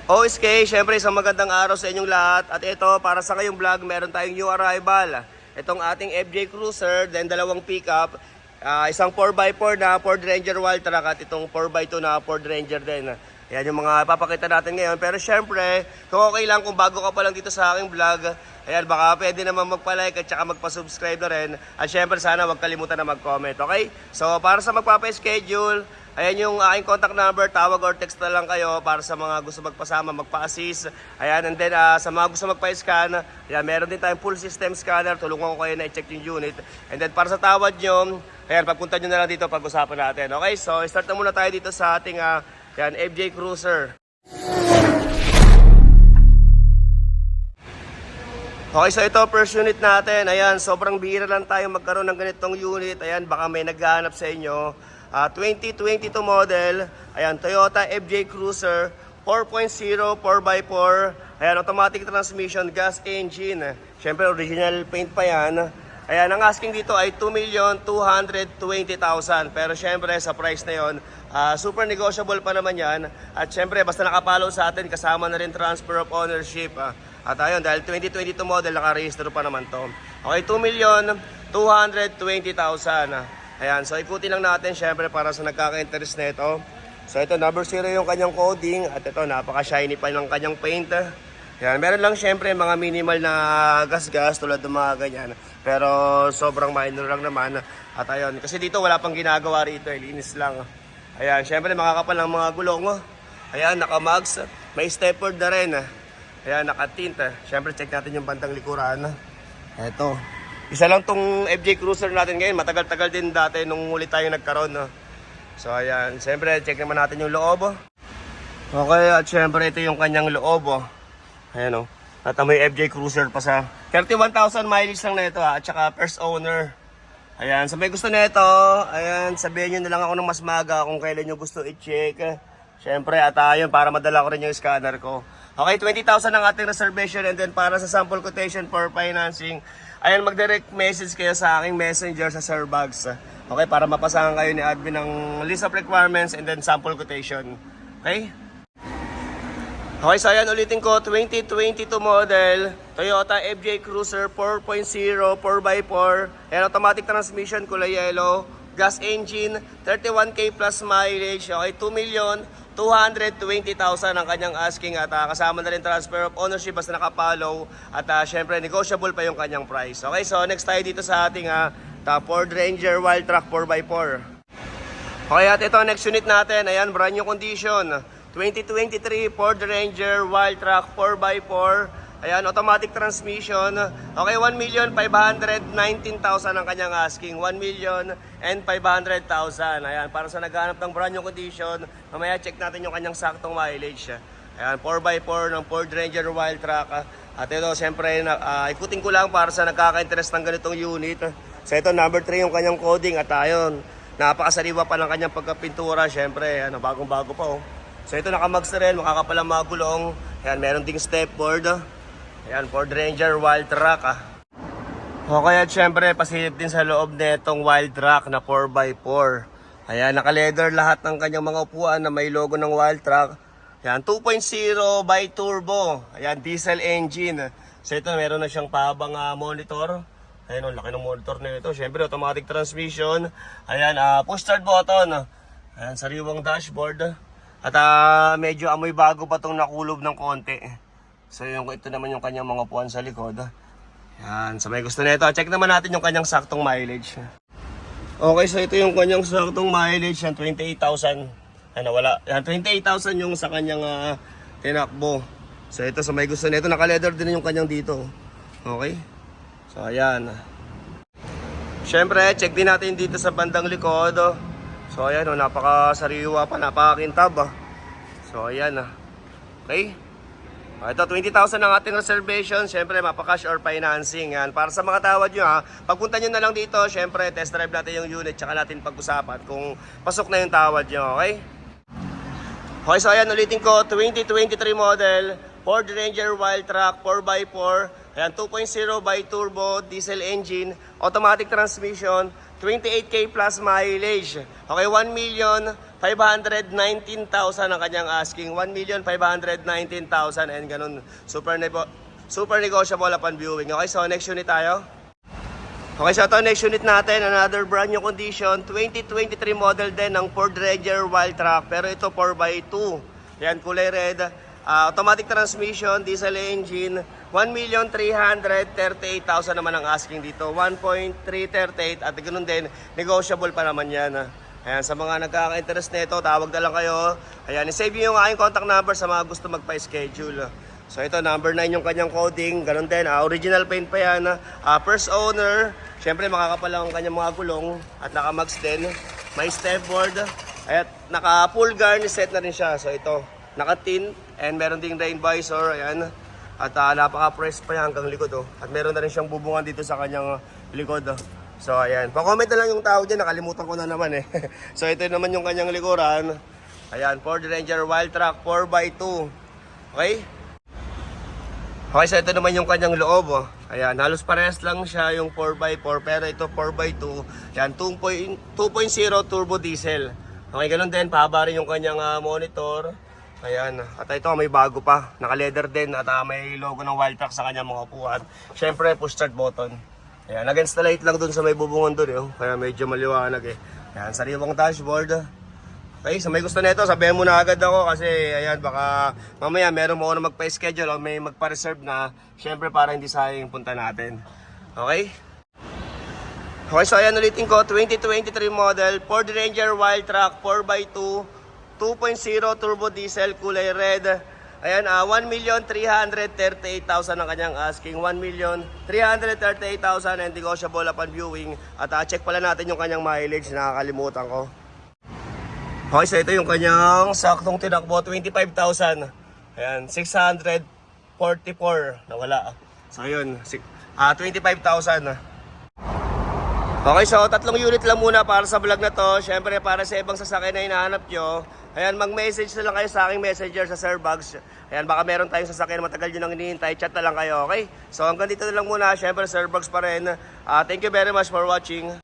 OSK, syempre isang magandang araw sa inyong lahat. At ito, para sa ngayong vlog, meron tayong new arrival. Itong ating FJ Cruiser, then dalawang pickup. Isang 4x4 na Ford Ranger Wild Track at itong 4x2 na Ford Ranger din. Yan yung mga papakita natin ngayon. Pero syempre, kung okay lang, kung bago ka pa lang dito sa aking vlog, ayan, baka pwede naman magpa-like at saka magpa-subscribe na rin. At syempre, sana huwag kalimutan na mag-comment, okay? So, para sa magpapa-schedule, ayan yung aking contact number, tawag or text na lang kayo para sa mga gusto magpasama, magpa-assist. Ayan, and then sa mga gusto magpa-scan, ayan, meron din tayong full system scanner. Tulungan ko kayo na i-check yung unit. And then para sa tawad nyo, ayan, pagpunta nyo na lang dito, pag-usapan natin. Okay, so start na muna tayo dito sa ating ayan, FJ Cruiser. Okay, so ito first unit natin. Ayan, sobrang bihira lang tayo magkaroon ng ganitong unit. Ayan, baka may naghahanap sa inyo. 2022 model. Ayan, Toyota FJ Cruiser 4.0 4x4. Ayan, automatic transmission, gas engine. Siyempre, original paint pa yan. Ayan, ang asking dito ay 2,220,000. Pero siyempre, sa price na yon, super negotiable pa naman yan. At siyempre, basta nakapalo sa atin, kasama na rin transfer of ownership. At ayun, dahil 2022 model, naka-register pa naman to. Okay, 2,220,000. Ayan, so ikutin lang natin syempre para sa nagkaka-interest na ito. So ito, number 0 yung kanyang coding. At ito, napaka-shiny pa ng kanyang paint. Ayan, meron lang syempre mga minimal na gas-gas tulad ng mga ganyan. Pero sobrang minor lang naman. At ayun, kasi dito wala pang ginagawa rito, linis lang. Ayan, syempre makakapal ng mga gulong. Ayan, naka-mags. May steppered na rin. Ayan, naka-tint. Syempre check natin yung bandang likuran. Ito. Isa lang tong FJ Cruiser natin ngayon. Matagal-tagal din dati nung ulit tayo nagkaroon. So ayan, siyempre check naman natin yung loob. Okay, at siyempre ito yung kanyang loob. Ayan o. At may FJ Cruiser pa sa 31,000 mileage lang na ito at saka first owner. Ayan, sa may gusto na ito, ayan, sabihin nyo na lang ako ng mas maga kung kailan nyo gusto i-check. Siyempre, at ayun, para madala ko rin yung scanner ko. Okay, 20,000 ang ating reservation, and then para sa sample quotation for financing, ayan, mag-direct message kayo sa aking messenger sa Sir Bags. Okay, para mapasahan kayo ni admin ng list of requirements and then sample quotation. Okay? Okay, so ayan, ulitin ko, 2022 model, Toyota FJ Cruiser 4.0 4x4, ayan, automatic transmission, kulay yellow, gas engine, 31K plus mileage. Okay, 2,220,000 ang kanyang asking at kasama na rin transfer of ownership basta nakapollow at syempre negotiable pa yung kanyang price. Okay, so next tayo dito sa ating Ford Ranger Wild Track 4x4. Okay, at ito ang next unit natin. Ayan, brand new condition. 2023 Ford Ranger Wild Track 4x4. Ayan, automatic transmission. Okay, 1,519,000 ang kanyang asking. 1,500,000. Ayan, para sa naghahanap ng brand new condition, mamaya check natin yung kanyang saktong mileage. Ayan, 4x4 ng Ford Ranger Wild Track. At ito, siyempre, ikutin ko lang para sa nagkaka-interest ng ganitong unit. So ito, number 3 yung kanyang coding. At ayun, napakasariwa pa ng kanyang pagkapintura. Siyempre, ano, bagong-bago pa oh. So ito, nakamags na rin, makakapalang mga gulong. Ayan, meron ding stepboard. Ayan, Ford Ranger Wild Track Okay, at syempre pasilip din sa loob netong Wild Track na 4x4. Ayan, naka-leather lahat ng kanyang mga upuan na may logo ng Wild Track. Ayan, 2.0 by turbo. Ayan, diesel engine. So ito, meron na siyang pahabang monitor. Ayan, ang laki ng monitor na ito. Syempre, automatic transmission. Ayan, push start button. Ayan, sariwang dashboard. At medyo amoy bago pa itong nakulob ng konti. So ito naman yung kanyang mga upuan sa likod. Yan, sa may gusto na ito, check naman natin yung kanyang saktong mileage. Okay, so ito yung kanyang saktong mileage, yan 28,000. Ano, wala. Yan, 28,000 yung sa kanyang tinakbo. So ito, sa may gusto na ito, naka-leather din yung kanyang dito. Okay? So ayan. Siyempre, check din natin dito sa bandang likod. So ayan, napakasariwa pa, napakakintab. So ayan. Okay? Ito, 20,000 ang ating reservation. Siyempre, mapa-cash or financing. Yan. Para sa mga tawad nyo pagpunta nyo na lang dito, siyempre, test drive natin yung unit, tsaka natin pag-usapan kung pasok na yung tawad nyo, okay? Okay, so ayan, ulitin ko, 2023 model, Ford Ranger Wild Track 4x4. Ayan, 2.0 by turbo, diesel engine, automatic transmission, 28K plus mileage. Okay, 519,000 ang kanyang asking. 1,519,000 and ganun. Super negotiable upon viewing. Okay, so next unit tayo. Okay, so ito next unit natin, another brand new condition, 2023 model din ng Ford Ranger Wildtrak, pero ito 4x2. Yan, kulay red. Automatic transmission, diesel engine, 1,338,000 naman ang asking dito. 1.338 at ganoon din, negotiable pa naman yan. Ayan, sa mga nagkaka-interest nito, tawag na lang kayo. Ayan, i-save nyo yung aking contact number sa mga gusto magpa-schedule. So ito, number 9 yung kanyang coding. Ganun din, original paint pa yan. First owner, syempre makakapal lang ang kanyang mga gulong. At naka-max din. May stepboard. At naka-full garnish set na rin siya. So ito, naka-tin. And meron ding rain visor. Ayan. At napaka-press pa yan hanggang likod. At meron na rin siyang bubungan dito sa kanyang likod. So ayan, pa-comment na lang yung tao dyan, nakalimutan ko na naman eh. So ito naman yung kanyang likuran. Ayan, Ford Ranger Wildtrak 4x2. Okay? Okay, so ito naman yung kanyang loob. Ayan, halos parehas lang siya yung 4x4, pero ito 4x2. Ayan, 2.0 turbo diesel. Okay, ganun din, pahaba rin yung kanyang monitor. Ayan, at ito may bago pa, naka-leather din at may logo ng Wildtrak sa kanyang mga upuan. Siyempre, push start button. Ayan, against the light lang dun sa may bubungan dun eh. Kaya medyo maliwanag eh. Ayan, sariwang dashboard. Okay, so may gusto nito, sabihin mo na agad ako kasi ayan, baka mamaya meron mo na magpa-schedule o may magpa-reserve na. Siyempre para hindi sayang yung punta natin. Okay? Okay, so ayan ulitin ko, 2023 model, Ford Ranger Wildtrak 4x2, 2.0 turbo diesel, kulay red. Ayan, 1,338,000 ang kanyang asking. 1,338,000 and negotiable upon viewing. At check pala natin yung kanyang mileage, nakakalimutan ko. Okay, so ito yung kanyang saktong tinakbo, 25,000. Ayan, 644. Nawala. So yun, 25,000. Okay, so tatlong unit lang muna para sa vlog na to. Siyempre para sa ibang sasakyan na hinahanap nyo. Ayan, mag-message na lang kayo sa aking messenger sa Sir Bugs. Ayan, baka meron tayong sasakyan matagal nyo nang hinihintay. Chat na lang kayo, okay? So hanggang dito na lang muna. Siyempre Sir Bugs pa rin. Thank you very much for watching.